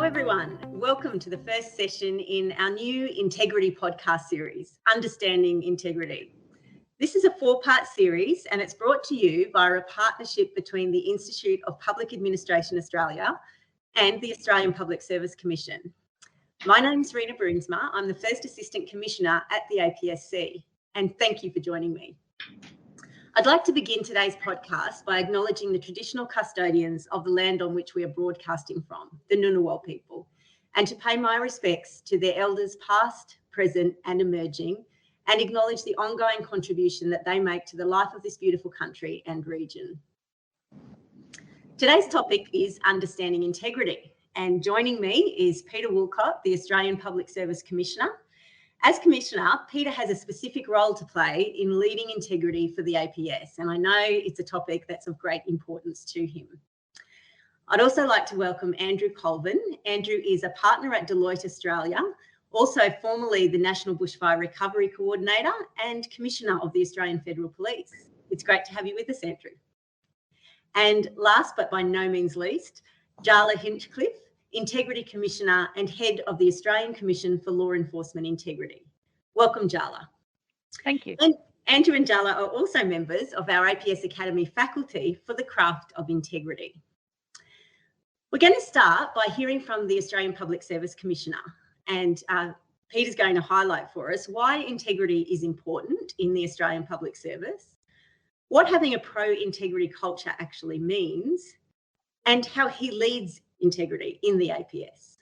Hello everyone, welcome to the first session in our new Integrity podcast series, Understanding Integrity. This is a 4-part series and it's brought to you via a partnership between the Institute of Public Administration Australia and the Australian Public Service Commission. My name is Rina Bruinsma, I'm the First Assistant Commissioner at the APSC, and thank you for joining me. I'd like to begin today's podcast by acknowledging the traditional custodians of the land on which we are broadcasting from, the Ngunnawal people, and to pay my respects to their elders past, present and emerging, and acknowledge the ongoing contribution that they make to the life of this beautiful country and region. Today's topic is understanding integrity, and joining me is Peter Woolcott, the Australian Public Service Commissioner. As Commissioner, Peter has a specific role to play in leading integrity for the APS, and I know it's a topic that's of great importance to him. I'd also like to welcome Andrew Colvin. Andrew is a partner at Deloitte Australia, also formerly the National Bushfire Recovery Coordinator and Commissioner of the Australian Federal Police. It's great to have you with us, Andrew. And last but by no means least, Jaala Hinchcliffe, Integrity Commissioner and Head of the Australian Commission for Law Enforcement Integrity. Welcome, Jaala. Thank you. And Andrew and Jaala are also members of our APS Academy faculty for the craft of integrity. We're going to start by hearing from the Australian Public Service Commissioner, and Peter's going to highlight for us why integrity is important in the Australian Public Service, what having a pro-integrity culture actually means, and how he leads integrity in the APS.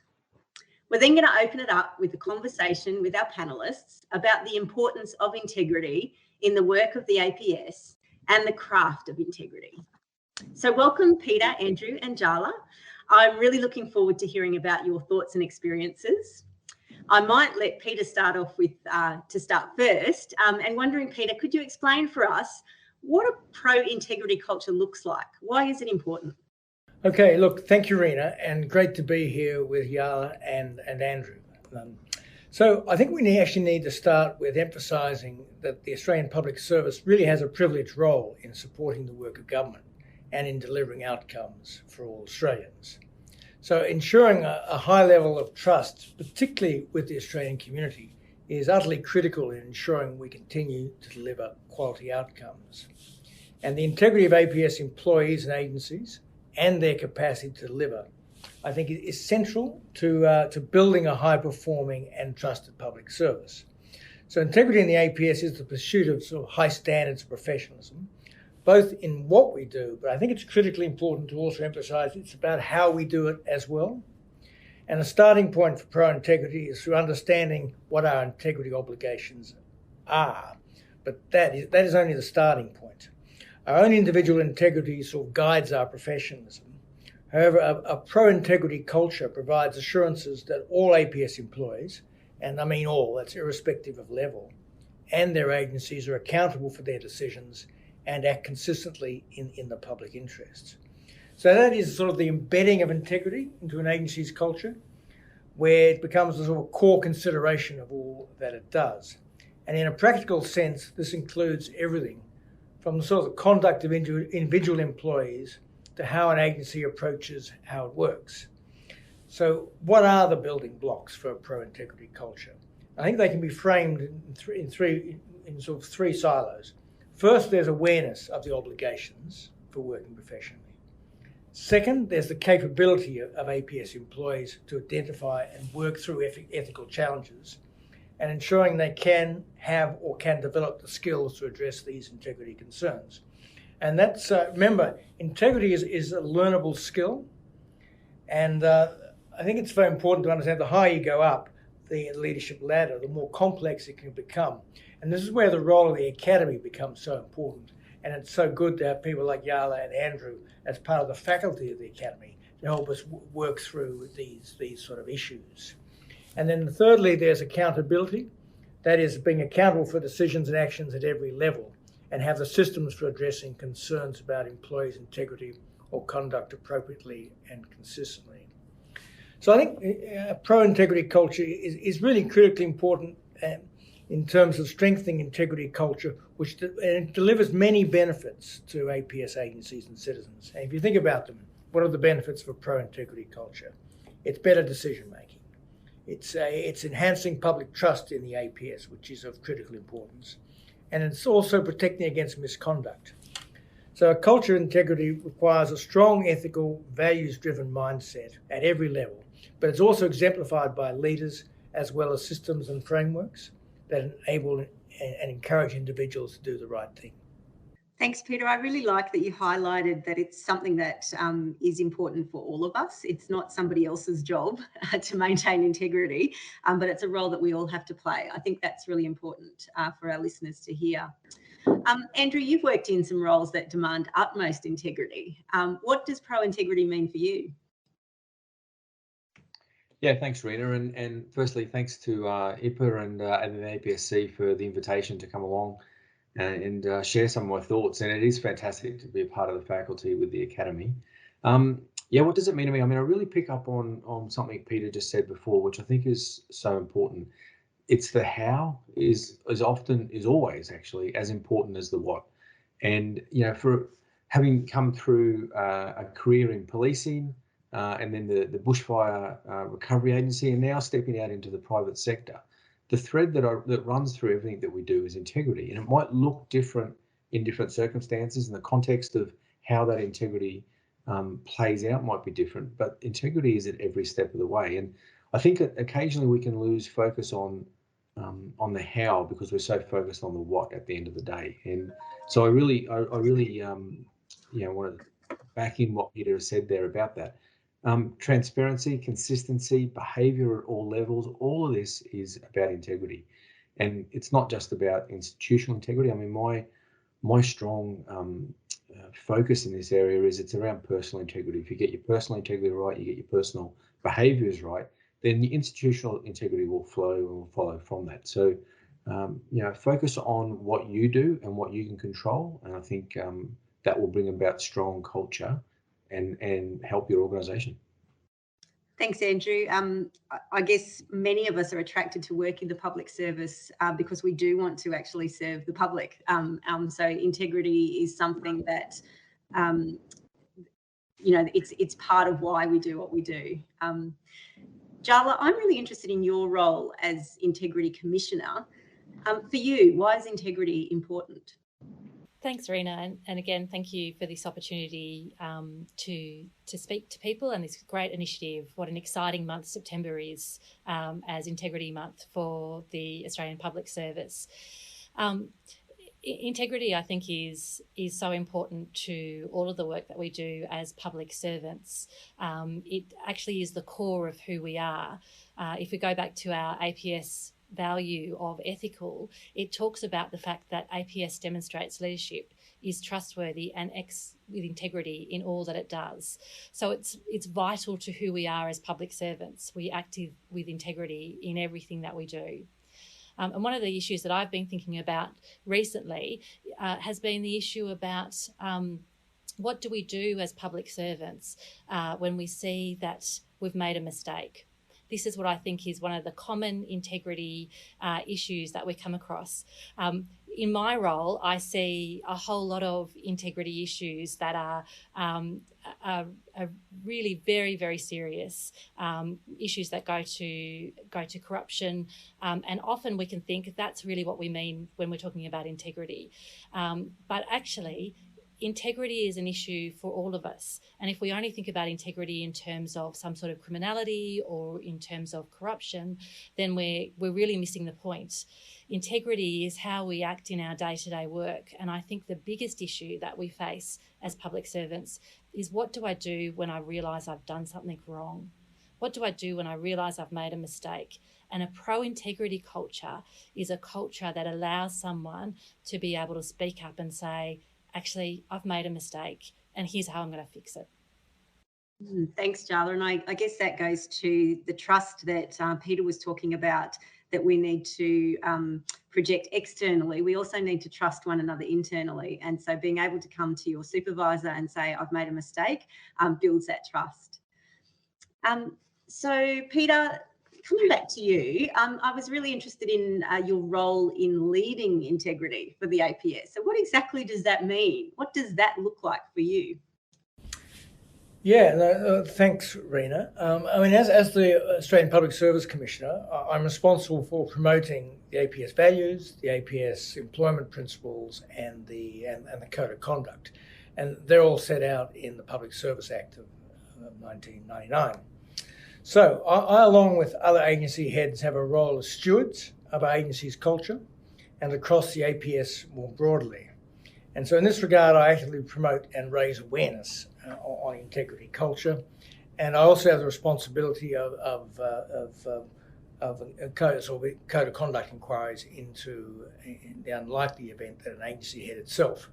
We're then going to open it up with a conversation with our panellists about the importance of integrity in the work of the APS and the craft of integrity. So welcome, Peter, Andrew and Jaala. I'm really looking forward to hearing about your thoughts and experiences. I might let Peter start off with to start first, and wondering, Peter, could you explain for us what a pro-integrity culture looks like? Why is it important? Okay, look, thank you, Rina, and great to be here with Jaala and Andrew. So I think we actually need to start with emphasising that the Australian Public Service really has a privileged role in supporting the work of government and in delivering outcomes for all Australians. So ensuring a high level of trust, particularly with the Australian community, is utterly critical in ensuring we continue to deliver quality outcomes. And the integrity of APS employees and agencies and their capacity to deliver, I think, is central to building a high-performing and trusted public service. So integrity in the APS is the pursuit of sort of high standards of professionalism, both in what we do, but I think it's critically important to also emphasise it's about how we do it as well. And a starting point for pro-integrity is through understanding what our integrity obligations are, but that is only the starting point. Our own individual integrity sort of guides our professionalism. However, a pro-integrity culture provides assurances that all APS employees, and I mean all, that's irrespective of level, and their agencies are accountable for their decisions and act consistently in the public interest. So that is sort of the embedding of integrity into an agency's culture, where it becomes a sort of core consideration of all that it does. And in a practical sense, this includes everything from the sort of conduct of individual employees to how an agency approaches how it works. So what are the building blocks for a pro-integrity culture? I think they can be framed in sort of three silos. First, there's awareness of the obligations for working professionally. Second, there's the capability of APS employees to identify and work through ethical challenges, and ensuring they can have or can develop the skills to address these integrity concerns. And that's, remember, integrity is a learnable skill. And I think it's very important to understand the higher you go up the leadership ladder, the more complex it can become. And this is where the role of the academy becomes so important. And it's so good to have people like Jaala and Andrew as part of the faculty of the academy to help us work through these sort of issues. And then thirdly, there's accountability. That is being accountable for decisions and actions at every level and have the systems for addressing concerns about employees' integrity or conduct appropriately and consistently. So I think a pro-integrity culture is really critically important in terms of strengthening integrity culture, which delivers many benefits to APS agencies and citizens. And if you think about them, what are the benefits of a pro-integrity culture? it's better decision making. It's enhancing public trust in the APS, which is of critical importance. And it's also protecting against misconduct. So a culture of integrity requires a strong ethical, values-driven mindset at every level, but it's also exemplified by leaders as well as systems and frameworks that enable and encourage individuals to do the right thing. Thanks, Peter. I really like that you highlighted that it's something that is important for all of us. It's not somebody else's job to maintain integrity, but it's a role that we all have to play. I think that's really important for our listeners to hear. Andrew, you've worked in some roles that demand utmost integrity. What does pro-integrity mean for you? Yeah, thanks, Rina. And firstly, thanks to IPA and the APSC for the invitation to come along and share some of my thoughts. And it is fantastic to be a part of the faculty with the Academy. Yeah, what does it mean to me? I mean, I really pick up on something Peter just said before, which I think is so important. It's the how is always actually as important as the what. And, you know, for having come through a career in policing and then the bushfire recovery agency, and now stepping out into the private sector, the thread that runs through everything that we do is integrity. And it might look different in different circumstances, and the context of how that integrity plays out might be different, but integrity is at every step of the way. And I think occasionally we can lose focus on the how because we're so focused on the what at the end of the day. And so I really want to back in what Peter has said there about that. Transparency, consistency, behaviour at all levels, all of this is about integrity. And it's not just about institutional integrity. I mean, my strong focus in this area is it's around personal integrity. If you get your personal integrity right, you get your personal behaviours right, then the institutional integrity will flow and will follow from that. So, focus on what you do and what you can control. And I think that will bring about strong culture and help your organisation. Thanks, Andrew. I guess many of us are attracted to work in the public service because we do want to actually serve the public. So integrity is something that, it's part of why we do what we do. Jaala, I'm really interested in your role as Integrity Commissioner. For you, why is integrity important? Thanks, Rina, and again, thank you for this opportunity to speak to people and this great initiative. What an exciting month September is as Integrity Month for the Australian Public Service. Integrity, I think, is so important to all of the work that we do as public servants. It actually is the core of who we are. If we go back to our APS value of ethical, it talks about the fact that APS demonstrates leadership, is trustworthy and acts with integrity in all that it does. So it's vital to who we are as public servants. We act with integrity in everything that we do. And one of the issues that I've been thinking about recently has been the issue about what do we do as public servants when we see that we've made a mistake. This is what I think is one of the common integrity issues that we come across. In my role, I see a whole lot of integrity issues that are really very, very serious issues that go to corruption, and often we can think that's really what we mean when we're talking about integrity. But actually, integrity is an issue for all of us. And if we only think about integrity in terms of some sort of criminality or in terms of corruption, then we're really missing the point. Integrity is how we act in our day-to-day work. And I think the biggest issue that we face as public servants is, what do I do when I realise I've done something wrong? What do I do when I realise I've made a mistake? And a pro-integrity culture is a culture that allows someone to be able to speak up and say, actually, I've made a mistake and here's how I'm going to fix it. Thanks, Jaala. And I guess that goes to the trust that Peter was talking about, that we need to project externally. We also need to trust one another internally. And so being able to come to your supervisor and say, I've made a mistake, builds that trust. So Peter, coming back to you, I was really interested in your role in leading integrity for the APS. So what exactly does that mean? What does that look like for you? Yeah, no, thanks, Rina. I mean, as the Australian Public Service Commissioner, I'm responsible for promoting the APS values, the APS employment principles, and the code of conduct, and they're all set out in the Public Service Act of 1999. So I, along with other agency heads, have a role as stewards of our agency's culture and across the APS more broadly. And so in this regard, I actively promote and raise awareness on integrity culture. And I also have the responsibility of code of conduct inquiries into the unlikely event that an agency head himself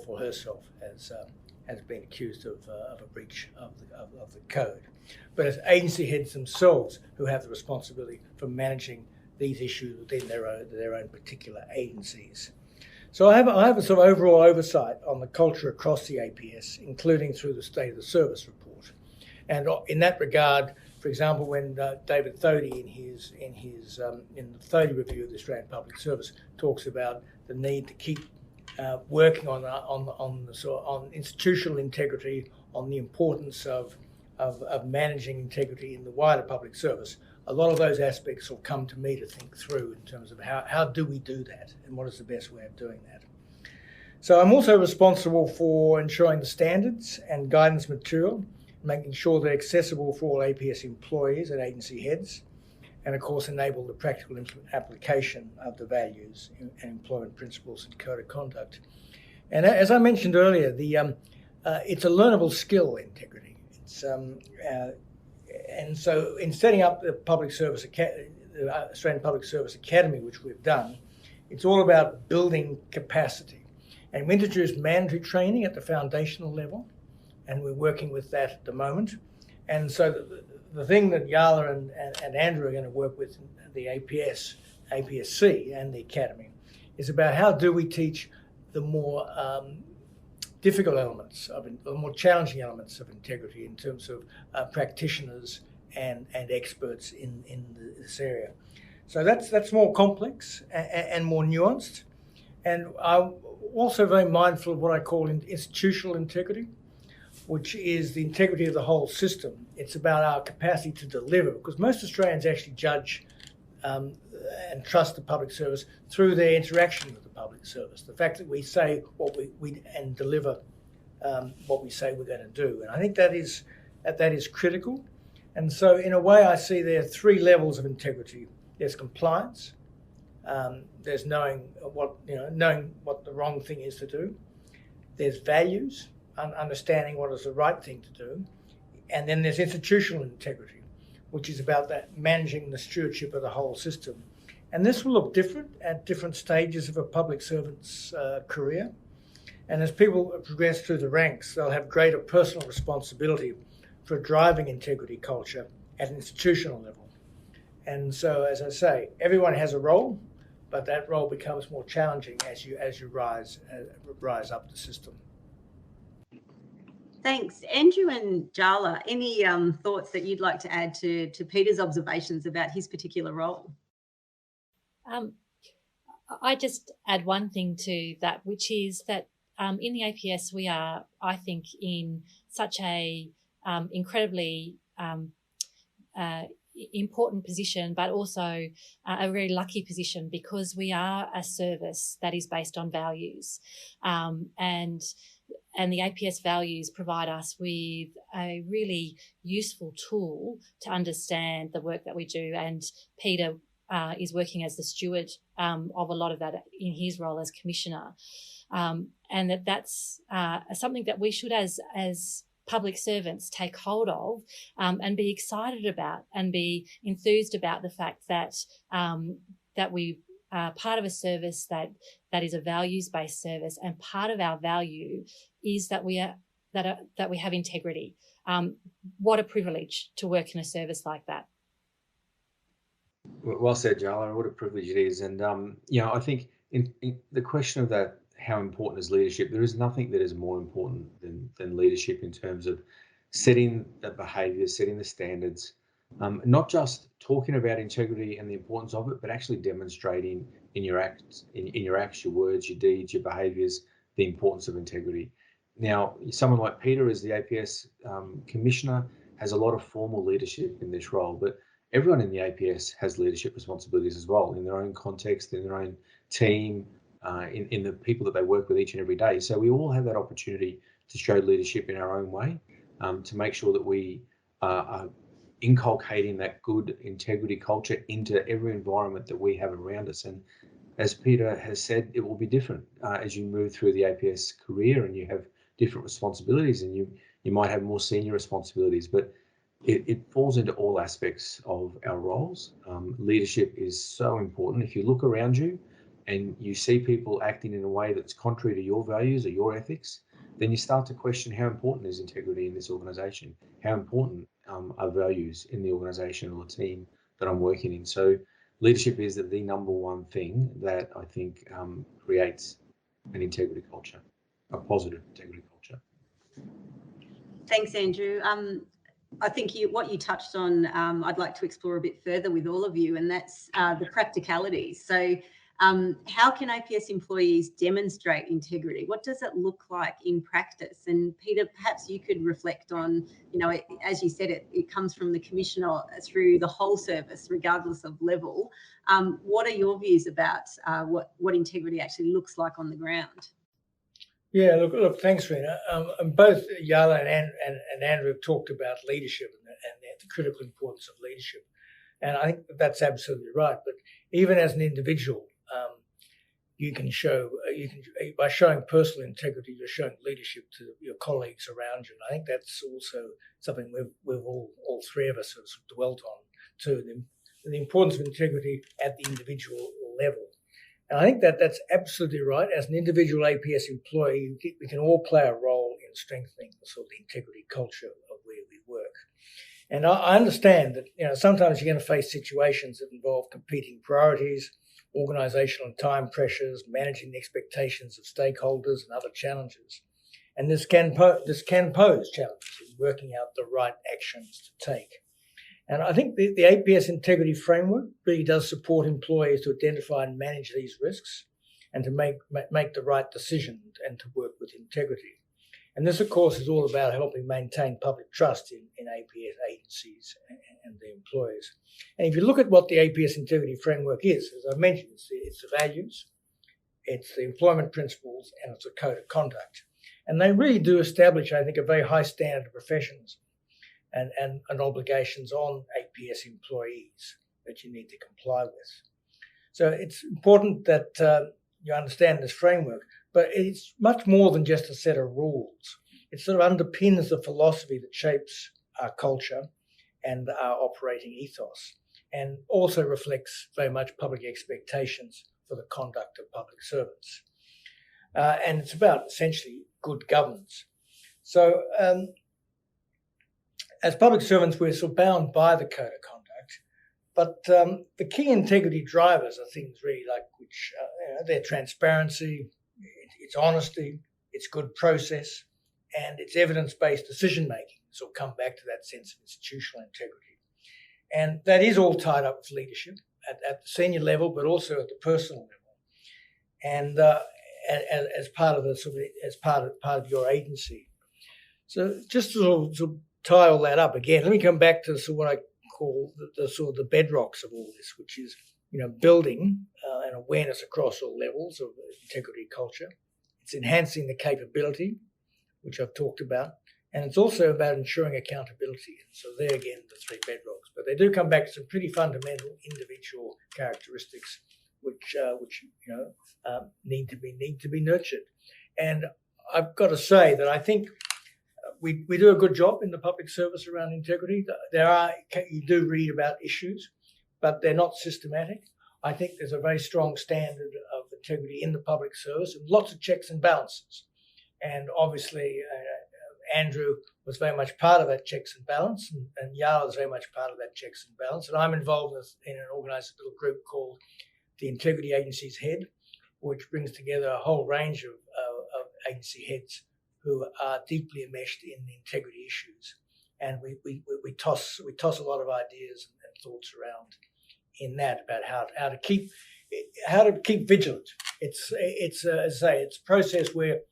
or herself, has been accused of a breach of the code. But it's agency heads themselves who have the responsibility for managing these issues within their own particular agencies. So I have a sort of overall oversight on the culture across the APS, including through the State of the Service report. And in that regard, for example, when David Thodey in the Thodey review of the Australian Public Service talks about the need to keep working on institutional integrity, on the importance of managing integrity in the wider public service, a lot of those aspects will come to me to think through in terms of how do we do that and what is the best way of doing that. So I'm also responsible for ensuring the standards and guidance material, making sure they're accessible for all APS employees and agency heads, and of course enable the practical application of the values and employment principles and code of conduct. And as I mentioned earlier, it's a learnable skill, integrity. And so in setting up the Australian Public Service Academy, which we've done, it's all about building capacity. And we introduced mandatory training at the foundational level, and we're working with that at the moment. And so the thing that Jaala and Andrew are going to work with the APSC and the Academy is about how do we teach the more difficult elements, the more challenging elements of integrity in terms of practitioners and experts in this area. So that's more complex and more nuanced. And I'm also very mindful of what I call institutional integrity, which is the integrity of the whole system. It's about our capacity to deliver, because most Australians actually judge and trust the public service through their interaction with the public service. The fact that we say what we and deliver what we say we're going to do. And I think that is critical. And so in a way, I see there are three levels of integrity. There's compliance. There's knowing what the wrong thing is to do. There's values, understanding what is the right thing to do. And then there's institutional integrity, which is about that managing the stewardship of the whole system. And this will look different at different stages of a public servant's career. And as people progress through the ranks, they'll have greater personal responsibility for driving integrity culture at an institutional level. And so, as I say, everyone has a role, but that role becomes more challenging as you rise up the system. Thanks. Andrew and Jaala, any thoughts that you'd like to add to Peter's observations about his particular role? I just add one thing to that, which is that in the APS we are, I think, in such a incredibly important position, but also a very lucky position, because we are a service that is based on values, and the APS values provide us with a really useful tool to understand the work that we do. And Peter is working as the steward of a lot of that in his role as commissioner, and that's something that we should, as public servants, take hold of and be excited about and be enthused about the fact that that we are part of a service that is a values-based service, and part of our value is that we have integrity. What a privilege to work in a service like that. Well said, Jaala. What a privilege it is. And I think in the question of that, how important is leadership? There is nothing that is more important than leadership in terms of setting the behaviours, setting the standards, not just talking about integrity and the importance of it, but actually demonstrating in your acts, your words, your deeds, your behaviours, the importance of integrity. Now, someone like Peter as the APS Commissioner has a lot of formal leadership in this role, but everyone in the APS has leadership responsibilities as well in their own context, in their own team, in the people that they work with each and every day. So we all have that opportunity to show leadership in our own way, to make sure that we are inculcating that good integrity culture into every environment that we have around us. And as Peter has said, it will be different as you move through the APS career and you have different responsibilities, and you might have more senior responsibilities, but it falls into all aspects of our roles. Leadership is so important. If you look around you and you see people acting in a way that's contrary to your values or your ethics, then you start to question how important is integrity in this organisation, how important are values in the organisation or the team that I'm working in. So leadership is the number one thing that I think creates an integrity culture, a positive integrity culture. Thanks, Andrew. I think what you touched on, I'd like to explore a bit further with all of you, and that's the practicalities. So how can APS employees demonstrate integrity? What does it look like in practice? And Peter, perhaps you could reflect on, as you said, it comes from the Commissioner through the whole service, regardless of level. What are your views about what integrity actually looks like on the ground? Yeah, look. Thanks, Rina. Both Jaala and Andrew have talked about leadership and the critical importance of leadership, and I think that's absolutely right. But even as an individual, you can by showing personal integrity, you're showing leadership to your colleagues around you. And I think that's also something we've all three of us have dwelt on too. The importance of integrity at the individual level. And I think that's absolutely right. As an individual APS employee, we can all play a role in strengthening the sort of integrity culture of where we work. And I understand that sometimes you're going to face situations that involve competing priorities, organisational and time pressures, managing the expectations of stakeholders and other challenges. And this can pose challenges in working out the right actions to take. And I think the APS integrity framework really does support employees to identify and manage these risks and to make the right decision and to work with integrity. And this, of course, is all about helping maintain public trust in APS agencies and their employees. And if you look at what the APS integrity framework is, as I mentioned, it's the values, it's the employment principles, and it's a code of conduct. And they really do establish, I think, a very high standard of professionalism and obligations on APS employees that you need to comply with. So it's important that you understand this framework, but it's much more than just a set of rules. It sort of underpins the philosophy that shapes our culture and our operating ethos, and also reflects very much public expectations for the conduct of public servants. And it's about essentially good governance. So as public servants, we're sort of bound by the code of conduct, but the key integrity drivers are things really like which their transparency, it's honesty, it's good process, and it's evidence-based decision-making. So we'll come back to that sense of institutional integrity. And that is all tied up with leadership at the senior level, but also at the personal level, and as part of your agency. So just to sort of tie all that up again, let me come back to sort of what I call the sort of the bedrocks of all this, which is building an awareness across all levels of integrity culture. It's enhancing the capability, which I've talked about, and it's also about ensuring accountability. And so there again, the three bedrocks, but they do come back to some pretty fundamental individual characteristics, which need to be nurtured. And I've got to say that I think we do a good job in the public service around integrity. You do read about issues, but they're not systematic. I think there's a very strong standard of integrity in the public service and lots of checks and balances. And obviously, Andrew was very much part of that checks and balance, and Jaala is very much part of that checks and balance. And I'm involved in an organised little group called the Integrity Agency's Head, which brings together a whole range of agency heads who are deeply enmeshed in the integrity issues. And we toss a lot of ideas and thoughts around in that about how to keep vigilant. It's as I say, it's a process where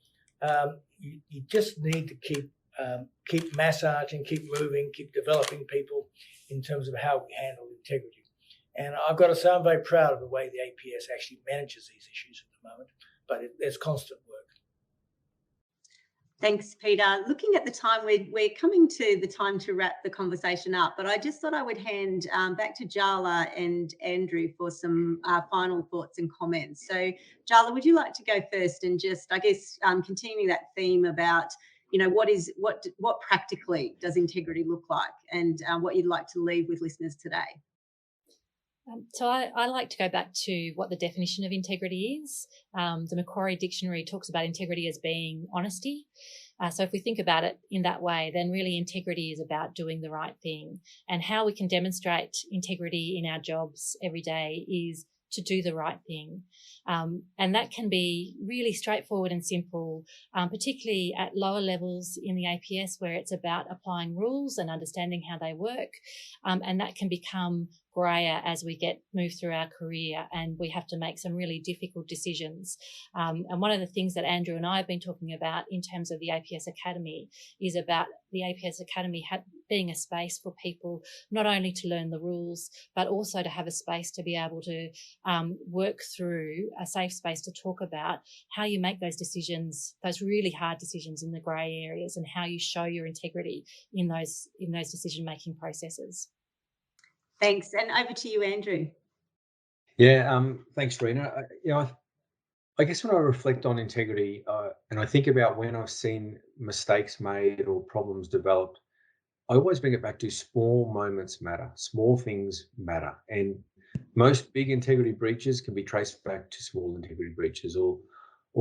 you just need to keep massaging, keep moving, keep developing people in terms of how we handle integrity. And I've got to say I'm very proud of the way the APS actually manages these issues at the moment, but there's constant work. Thanks, Peter. Looking at the time, we're coming to the time to wrap the conversation up, but I just thought I would hand back to Jaala and Andrew for some final thoughts and comments. So, Jaala, would you like to go first and just, I guess, continuing that theme about, what practically does integrity look like, and what you'd like to leave with listeners today? So I like to go back to what the definition of integrity is. The Macquarie Dictionary talks about integrity as being honesty. So if we think about it in that way, then really integrity is about doing the right thing. And how we can demonstrate integrity in our jobs every day is to do the right thing. And that can be really straightforward and simple, particularly at lower levels in the APS, where it's about applying rules and understanding how they work. And that can become grayer as we move through our career and we have to make some really difficult decisions. And one of the things that Andrew and I have been talking about in terms of the APS Academy is about the APS Academy being a space for people not only to learn the rules, but also to have a space to be able to work through, a safe space to talk about how you make those decisions, those really hard decisions in the grey areas, and how you show your integrity in those decision-making processes. Thanks. And over to you, Andrew. Yeah, thanks, Rina. I guess when I reflect on integrity and I think about when I've seen mistakes made or problems developed, I always bring it back to small moments matter, small things matter. And most big integrity breaches can be traced back to small integrity breaches or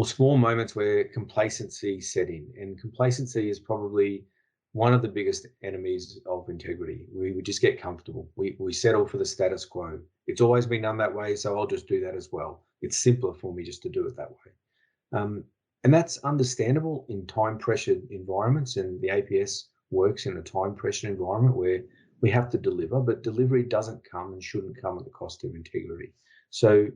small moments where complacency set in. And complacency is probably one of the biggest enemies of integrity. We just get comfortable. We settle for the status quo. It's always been done that way, so I'll just do that as well. It's simpler for me just to do it that way. And that's understandable in time-pressured environments, and the APS works in a time-pressured environment where we have to deliver, but delivery doesn't come and shouldn't come at the cost of integrity. So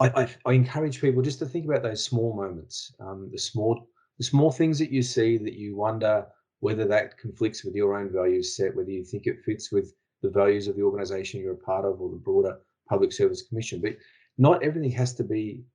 I encourage people just to think about those small moments, the small things that you see that you wonder whether that conflicts with your own values set, whether you think it fits with the values of the organisation you're a part of or the broader Public Service Commission. But not everything has to be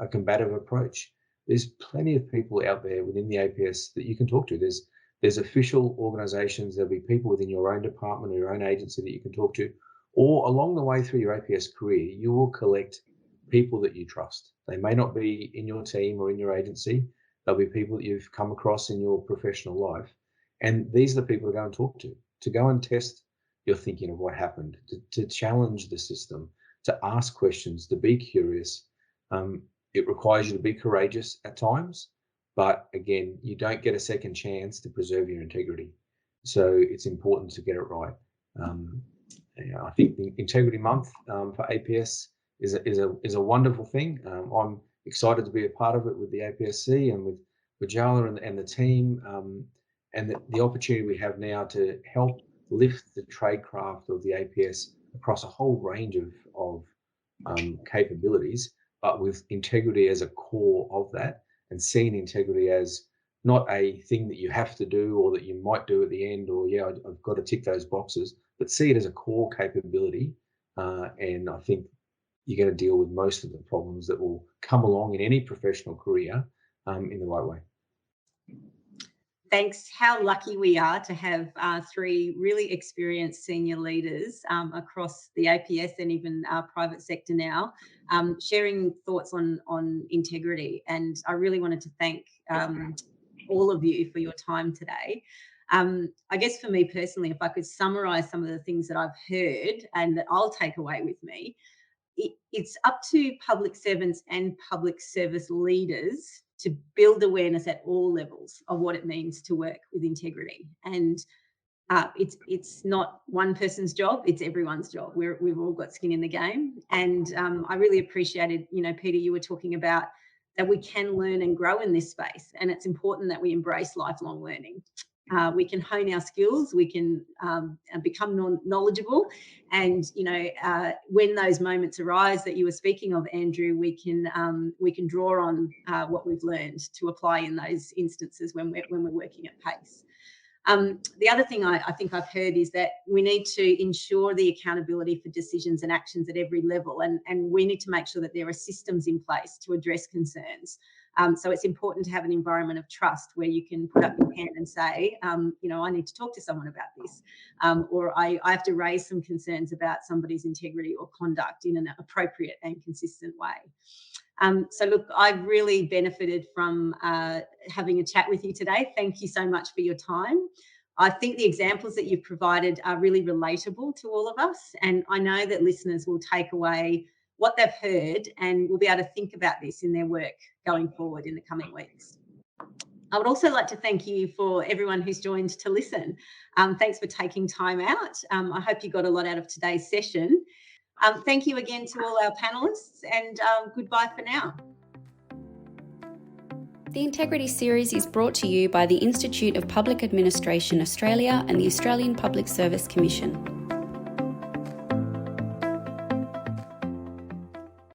a combative approach. There's plenty of people out there within the APS that you can talk to. There's official organisations, there'll be people within your own department or your own agency that you can talk to, or along the way through your APS career, you will collect people that you trust. They may not be in your team or in your agency. They'll be people that you've come across in your professional life. And these are the people to go and talk to go and test your thinking of what happened, to challenge the system, to ask questions, to be curious. It requires you to be courageous at times, but again, you don't get a second chance to preserve your integrity. So it's important to get it right. I think the Integrity Month for APS is a wonderful thing. I'm excited to be a part of it with the APSC and with Jaala and the team, and the opportunity we have now to help lift the tradecraft of the APS across a whole range of capabilities, but with integrity as a core of that, and seeing integrity as not a thing that you have to do or that you might do at the end, or I've got to tick those boxes, but see it as a core capability. And I think you're going to deal with most of the problems that will come along in any professional career in the right way. Thanks. How lucky we are to have three really experienced senior leaders across the APS and even our private sector now, sharing thoughts on integrity. And I really wanted to thank all of you for your time today. I guess for me personally, if I could summarise some of the things that I've heard and that I'll take away with me, it's up to public servants and public service leaders to build awareness at all levels of what it means to work with integrity. And it's not one person's job, it's everyone's job. We've all got skin in the game. And I really appreciated, Peter, you were talking about that we can learn and grow in this space. And it's important that we embrace lifelong learning. We can hone our skills, we can become knowledgeable, and when those moments arise that you were speaking of, Andrew, we can draw on what we've learned to apply in those instances when we're working at pace. The other thing I think I've heard is that we need to ensure the accountability for decisions and actions at every level, and we need to make sure that there are systems in place to address concerns. So it's important to have an environment of trust where you can put up your hand and say, I need to talk to someone about this, or I have to raise some concerns about somebody's integrity or conduct in an appropriate and consistent way. So look, I've really benefited from having a chat with you today. Thank you so much for your time. I think the examples that you've provided are really relatable to all of us, and I know that listeners will take away what they've heard and will be able to think about this in their work going forward in the coming weeks. I would also like to thank you for everyone who's joined to listen. Thanks for taking time out. I hope you got a lot out of today's session. Thank you again to all our panellists, and goodbye for now. The Integrity Series is brought to you by the Institute of Public Administration Australia and the Australian Public Service Commission.